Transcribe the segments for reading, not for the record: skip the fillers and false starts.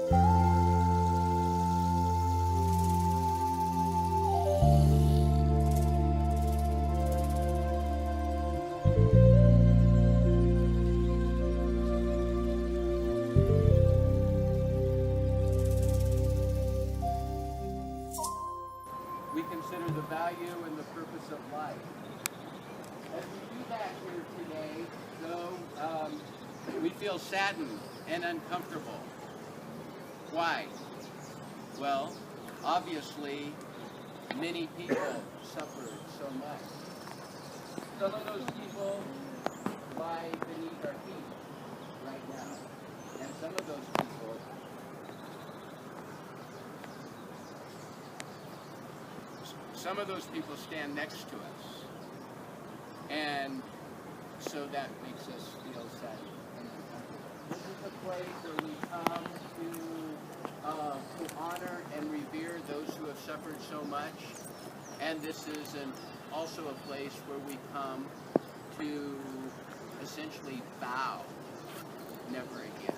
We consider the value and the purpose of life. As we do that here today, though, we feel saddened and uncomfortable. Why? Well, obviously, many people suffered so much. Some of those people lie beneath our feet right now. And some of those people stand next to us. And so that makes us feel sad and uncomfortable. This is a place where we come to honor and revere those who have suffered so much. And this is also a place where we come to essentially vow never again.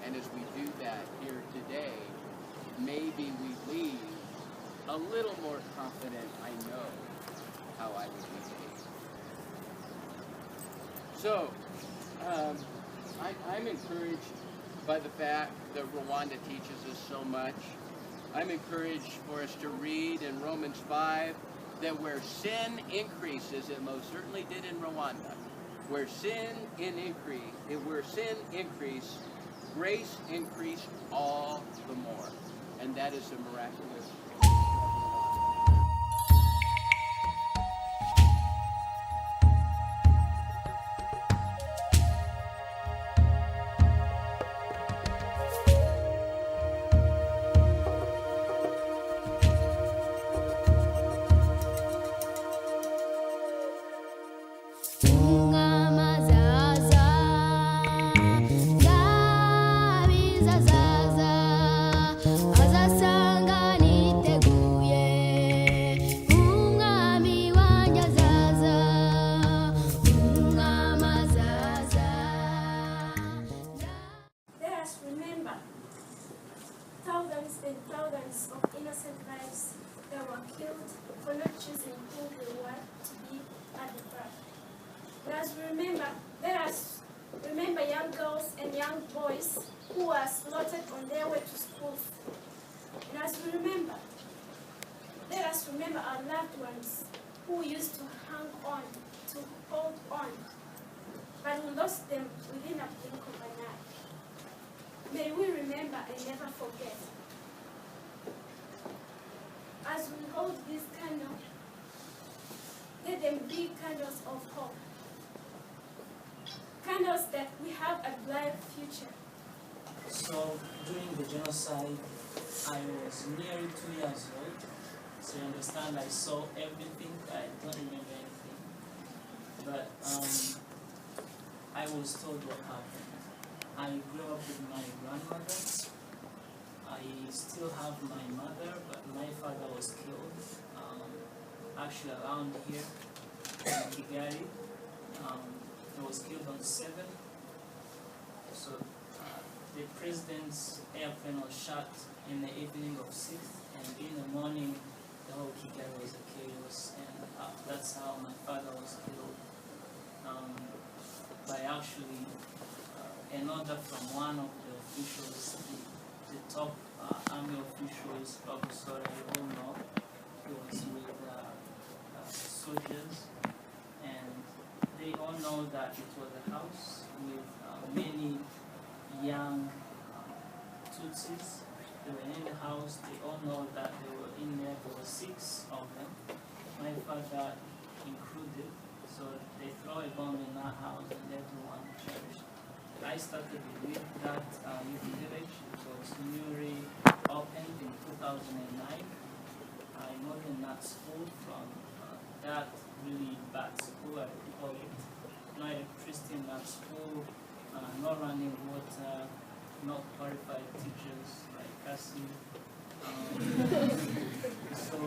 And as we do that here today, maybe we leave a little more confident. I know how I would behave. So, I'm encouraged by the fact that Rwanda teaches us so much. I'm encouraged for us to read in Romans 5 that where sin increases, it most certainly did in Rwanda, where sin increased, grace increased all the more. And that is a miraculous. Thousands and thousands of innocent lives that were killed for not choosing who they want to be at the birth. Remember young girls and young boys who were slaughtered on their way to school. And as we remember, let us remember our loved ones who used to hang on, to hold on, but we lost them within a blink of an eye. May we remember and never forget. As we hold this candle, let them be candles of hope. Candles that we have a bright future. So during the genocide, I was nearly 2 years old. So you understand, I saw everything. I don't remember anything. But I was told what happened. I grew up with my grandmother. I still have my mother, but my father was killed. Actually around here in Kigali. He was killed on 7th. So the president's airplane was shot in the evening of 6th, and in the morning the whole Kigali was a chaos, and that's how my father was killed. By actually an order from one of the officials, the top army officials, Professor, you all know, he was with soldiers, and they all know that it was a house with many young Tutsis. They were in the house, they all know that they were in there, there were 6 of them, my father included, so they throw a bomb in our house and everyone perished. I started with that youth village. It was newly opened in 2009. I moved in that school from that really bad school, I would call it. No electricity in that school, no running water, not qualified teachers like Cassie. So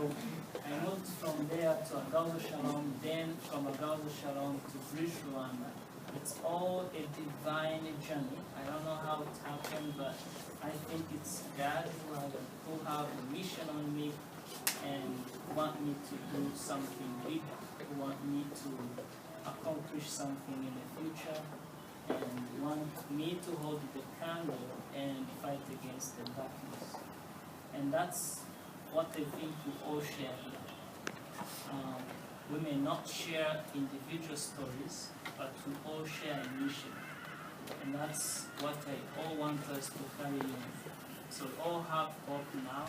I moved from there to Agazo Shalom, then from Agazo Shalom to Bridge Rwanda. It's all a divine journey. I don't know how it happened, but I think it's God who have a mission on me and want me to do something bigger, who want me to accomplish something in the future, and want me to hold the candle and fight against the darkness. And that's what I think we all share here. We may not share individual stories, but we all share a mission. And that's what I all want us to carry on. So we all have hope now.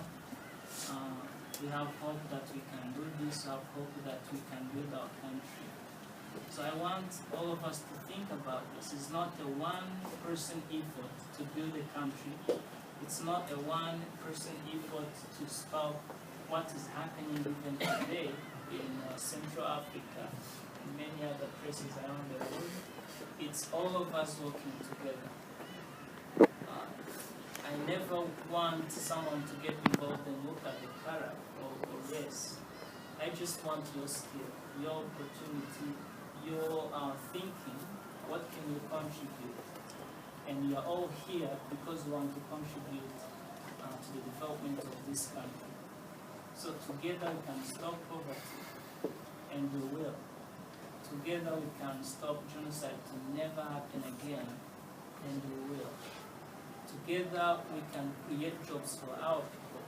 We have hope that we can do this, we have hope that we can build our country. So I want all of us to think about this. It's not a one-person effort to build a country. It's not a one-person effort to stop what is happening even today in Central Africa and many other places around the world. It's all of us working together. I never want someone to get involved and look at the color or race. I just want your skill, your opportunity, your thinking. What can you contribute? And you're all here because you want to contribute to the development of this country. So together we can stop poverty, and we will. Together we can stop genocide to never happen again, and we will. Together we can create jobs for our people,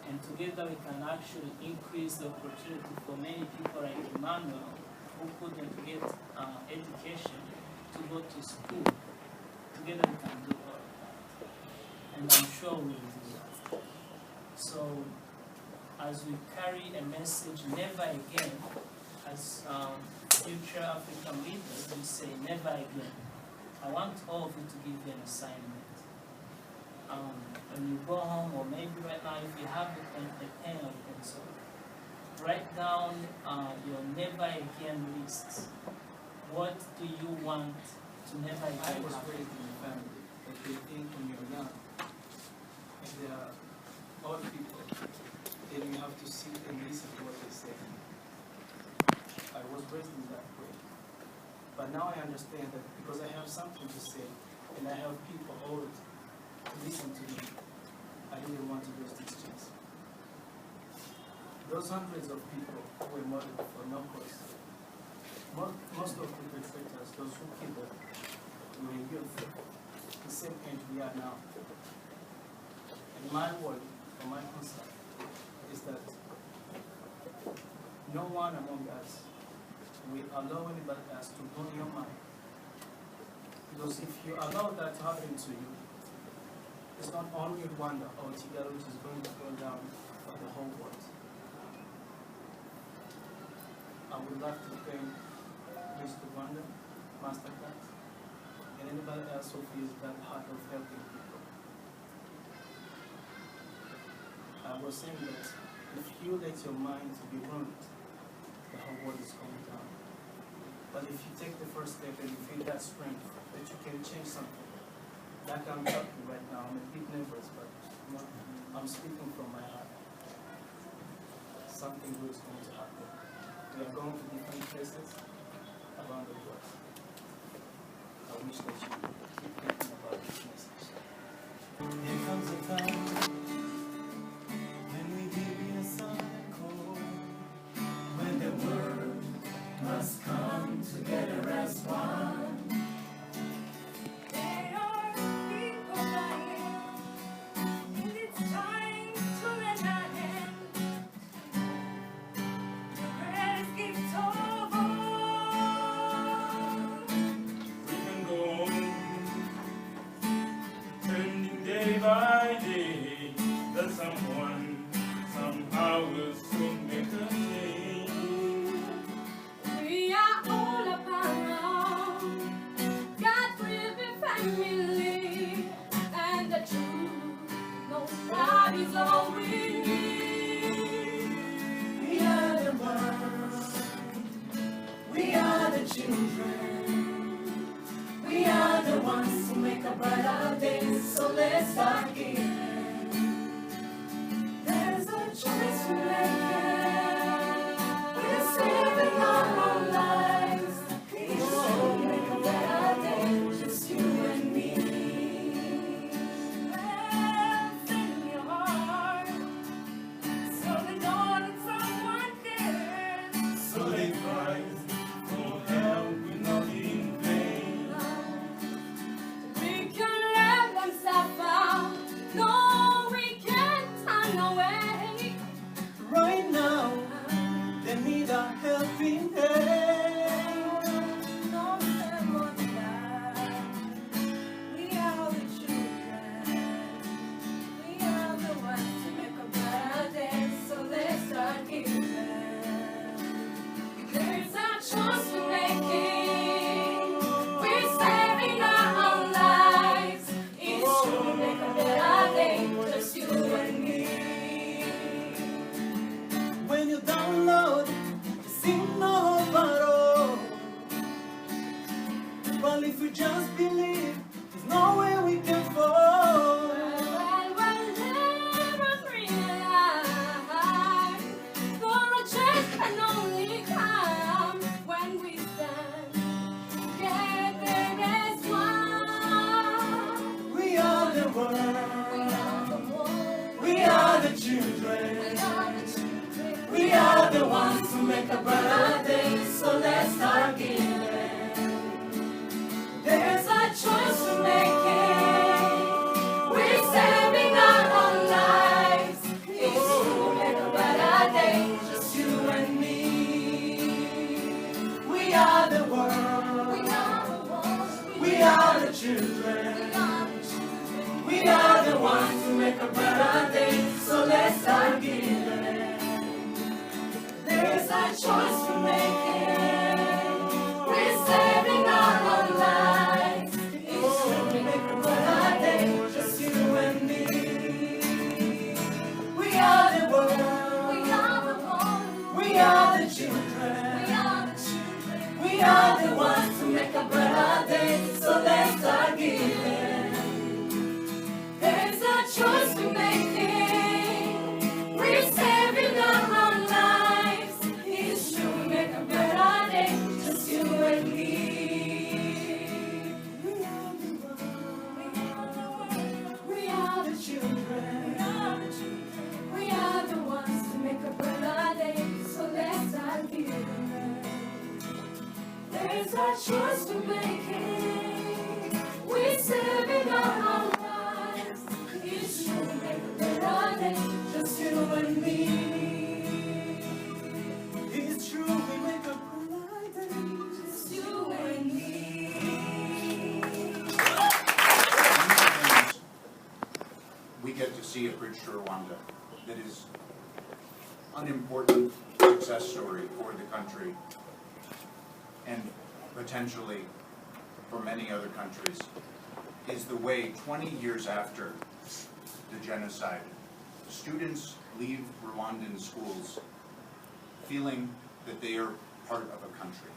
and together we can actually increase the opportunity for many people like Emmanuel who couldn't get education to go to school. Together we can do all of that, and I'm sure we will do that. So as we carry a message, never again, as future African leaders, we say never again. I want all of you to give you an assignment. When you go home, or maybe right now, if you have a pen or pencil, write down your never again lists. What do you want to never again happen? I was raised in a family that they think when you're young, if they are old people, then you have to sit and listen to what they say. I was raised in that way. But now I understand that because I have something to say and I have people old to listen to me, I didn't want to lose this chance. Those hundreds of people who were murdered for no cause, most of the perpetrators, those who killed them, were youth, the same age we are now. And my word, or my concept, is that no one among us will allow anybody else to blow your mind. Because if you allow that to happen to you, it's not only Rwanda or Kigali which is going to go down for the whole world. I would love to thank Mr. Rwanda, Mastercard, and anybody else who feels that heart of helping people. I was saying that if you let your mind to be ruined, the whole world is going down. But if you take the first step and you feel that strength, that you can change something, like I'm talking right now, I'm a bit nervous, but you know, I'm speaking from my heart. Something good is going to happen. We are going to different places around the world. I wish that you keep thinking about this message. There comes a time when we give you a cycle, when the world must come together as one. There are people dying, and it's time to lend a hand. The greatest gift of all. We can go on, turning day by day, that someone somehow will soon make a change. We are all around. God will be family, and the truth. Nobody's all we need. We are the world, we are the children, we are the ones who make a brighter day, so let's start giving. There's a choice to make, we're saving our own lives, we should make a better choice we're making. We're saving our own lives. Each time we make a better day, just you and me. We are the world. We are the world. We are the children. We are the children. We are the ones who make a better day. So let's start giving. There's a choice we're making. We're saving our own lives. Each time we make a better day, just you and me. We are the world. We are the children. We are the ones to make a better day. So let's start giving. There's a choice we're making. We're saving our own lives. Each time we make a better day, just you and me. It's true, we make a better day. Just you and me. We get to see a bridge to Rwanda that is an important success story for the country and potentially for many other countries, is the way 20 years after the genocide, students leave Rwandan schools feeling that they are part of a country.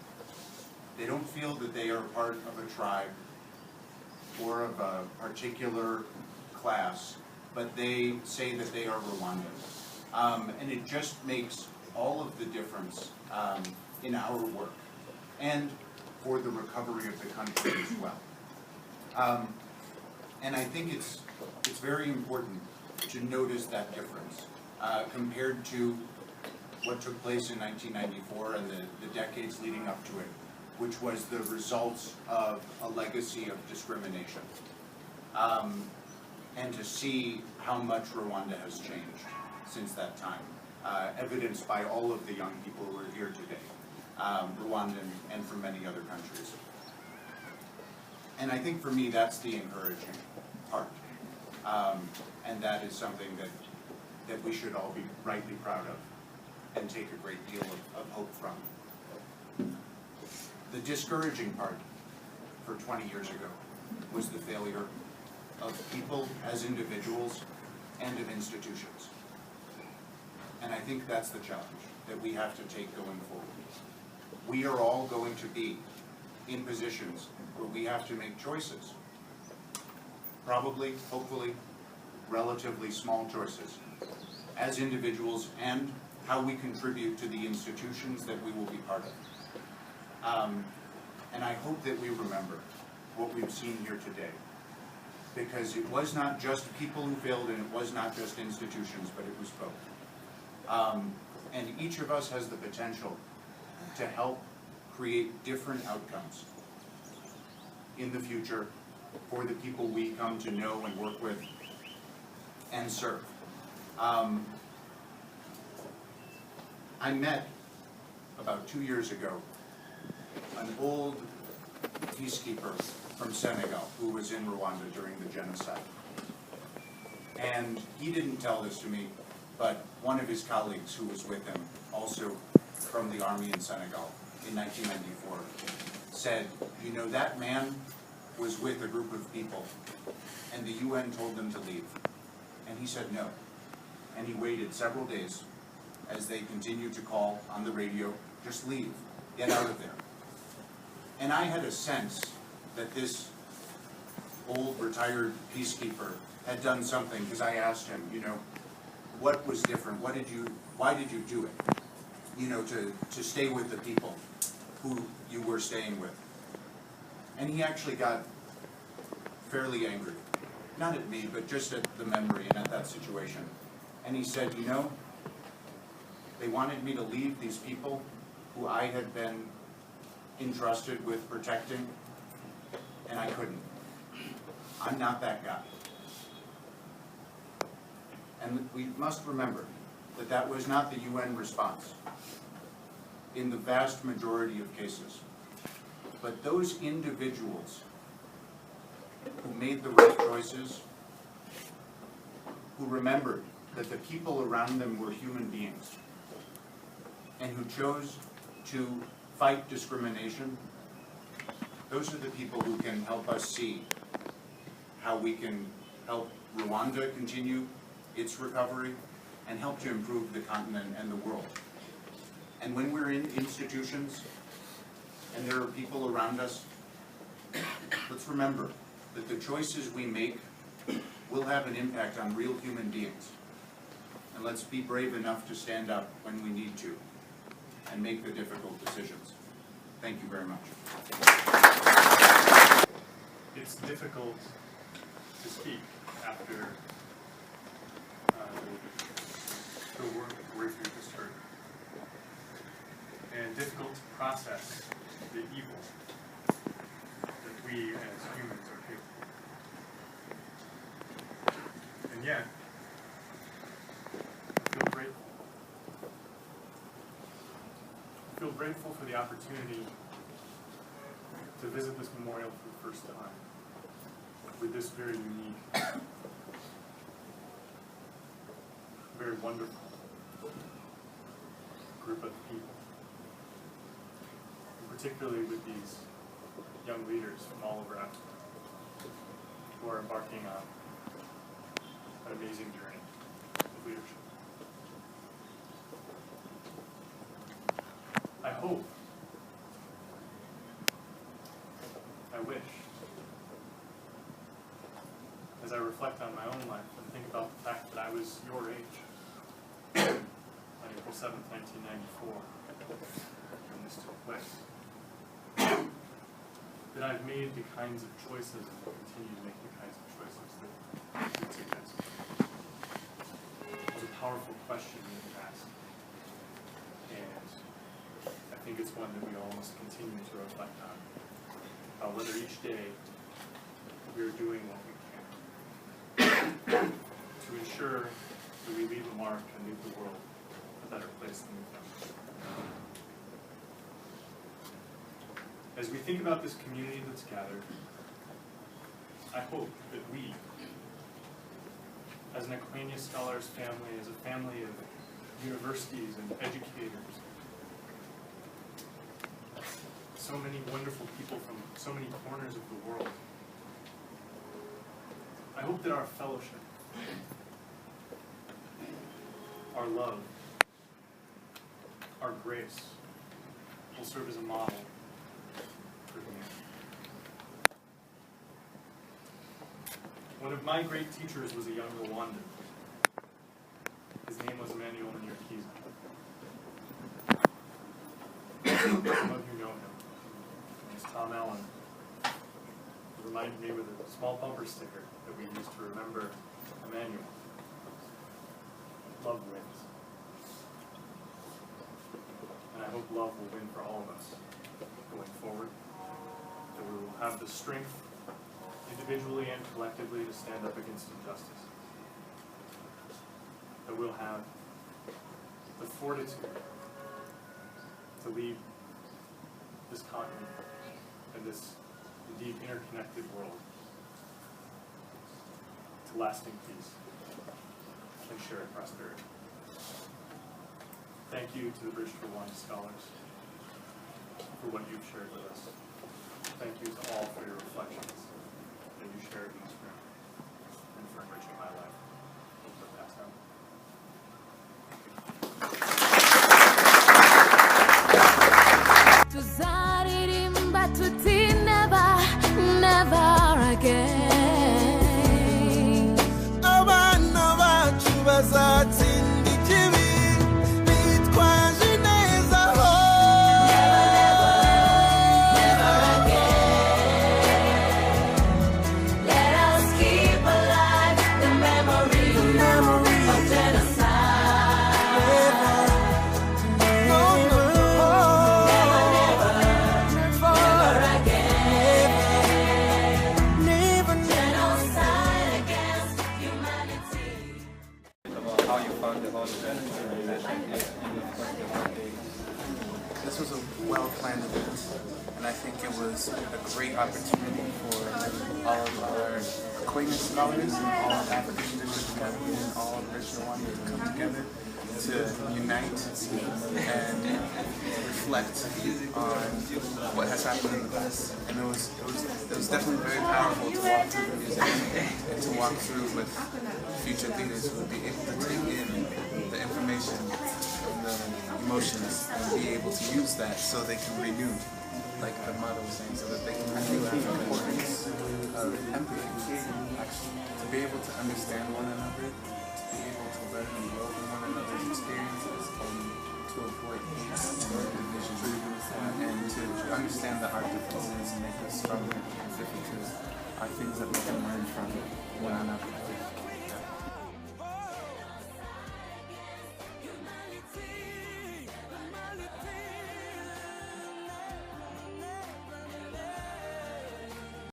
They don't feel that they are part of a tribe or of a particular class, but they say that they are Rwandan. And it just makes all of the difference in our work and for the recovery of the country as well. And I think it's very important to notice that difference compared to what took place in 1994 and the decades leading up to it, which was the results of a legacy of discrimination. And to see how much Rwanda has changed since that time, evidenced by all of the young people who are here today, Rwandan and from many other countries. And I think for me that's the encouraging part. And that is something that we should all be rightly proud of and take a great deal of hope from. The discouraging part for 20 years ago was the failure of people as individuals and of institutions. And I think that's the challenge that we have to take going forward. We are all going to be in positions where we have to make choices. Probably, hopefully, relatively small choices as individuals and how we contribute to the institutions that we will be part of. And I hope that we remember what we've seen here today, because it was not just people who failed and it was not just institutions, but it was both. And each of us has the potential to help create different outcomes in the future for the people we come to know and work with and serve. I met about 2 years ago an old peacekeeper from Senegal who was in Rwanda during the genocide. And he didn't tell this to me, but one of his colleagues who was with him, also from the army in Senegal in 1994, said, you know, that man was with a group of people and the UN told them to leave. And he said no. And he waited several days as they continued to call on the radio, just leave, get out of there. And I had a sense that this old retired peacekeeper had done something, because I asked him, you know, what was different? Why did you do it? You know, to stay with the people who you were staying with. And he actually got fairly angry. Not at me, but just at the memory and at that situation. And he said, you know, they wanted me to leave these people who I had been entrusted with protecting, and I couldn't. I'm not that guy. And we must remember that that was not the UN response in the vast majority of cases. But those individuals who made the right choices, who remembered that the people around them were human beings, and who chose to fight discrimination, those are the people who can help us see how we can help Rwanda continue its recovery and help to improve the continent and the world. And when we're in institutions and there are people around us, let's remember that the choices we make will have an impact on real human beings. And let's be brave enough to stand up when we need to and make the difficult decisions. Thank you very much. It's difficult to speak after the words we just heard, and difficult to process the evil that we as humans are capable of. And yet, I feel grateful. I feel grateful for the opportunity to visit this memorial for the first time with this very unique, very wonderful group of people, and particularly with these young leaders from all over Africa who are embarking on an amazing journey of leadership. I hope, I wish, as I reflect on my own life and think about the fact that I was your age on April 7th, 1994, when this took place, that I've made the kinds of choices and will continue to make the kinds of choices that you suggest. It was a powerful question that you asked, and I think it's one that we all must continue to reflect on, about whether each day we are doing what we can to ensure that we leave a mark and leave the world a better place than we found. As we think about this community that's gathered, I hope that we, as an Akwanya Scholars family, as a family of universities and educators, so many wonderful people from so many corners of the world, I hope that our fellowship, our love, our grace will serve as a model for humanity. One of my great teachers was a young Rwandan. His name was Emmanuel Nyakiza. Some of you know him. His name is Tom Allen. He reminded me with a small bumper sticker that we used to remember Emmanuel. Love wins. And I hope love will win for all of us going forward. That we will have the strength, individually and collectively, to stand up against injustice. That we'll have the fortitude to lead this continent and this indeed interconnected world to lasting peace and shared prosperity. Thank you to the B2R Scholars for what you've shared with us. Thank you to all for your reflections that you shared in this room and for enriching my life over the past hour. Tuzaririmba tuti never, never again. Abana bacu bazatsinda ikibi bitwaje neza ho. Never, never, never again. Let us keep alive the memory of genocide. This was a well-planned event, and I think it was a great opportunity for all of our Akwanya Scholars, all African District Caribbean, all Rich Rwanda come together to unite and reflect on what has happened in the past. And it was definitely very powerful to walk through the museum and to walk through with future leaders who would be able to take in the information and the emotions and be able to use that so they can renew, like the motto was saying, so that they can renew the importance of empathy, actually, to be able to understand one another, to be able to learn and grow from one another's experiences, and to avoid hate or division, and to understand that our differences make us stronger, and differences are things that we can learn from one another.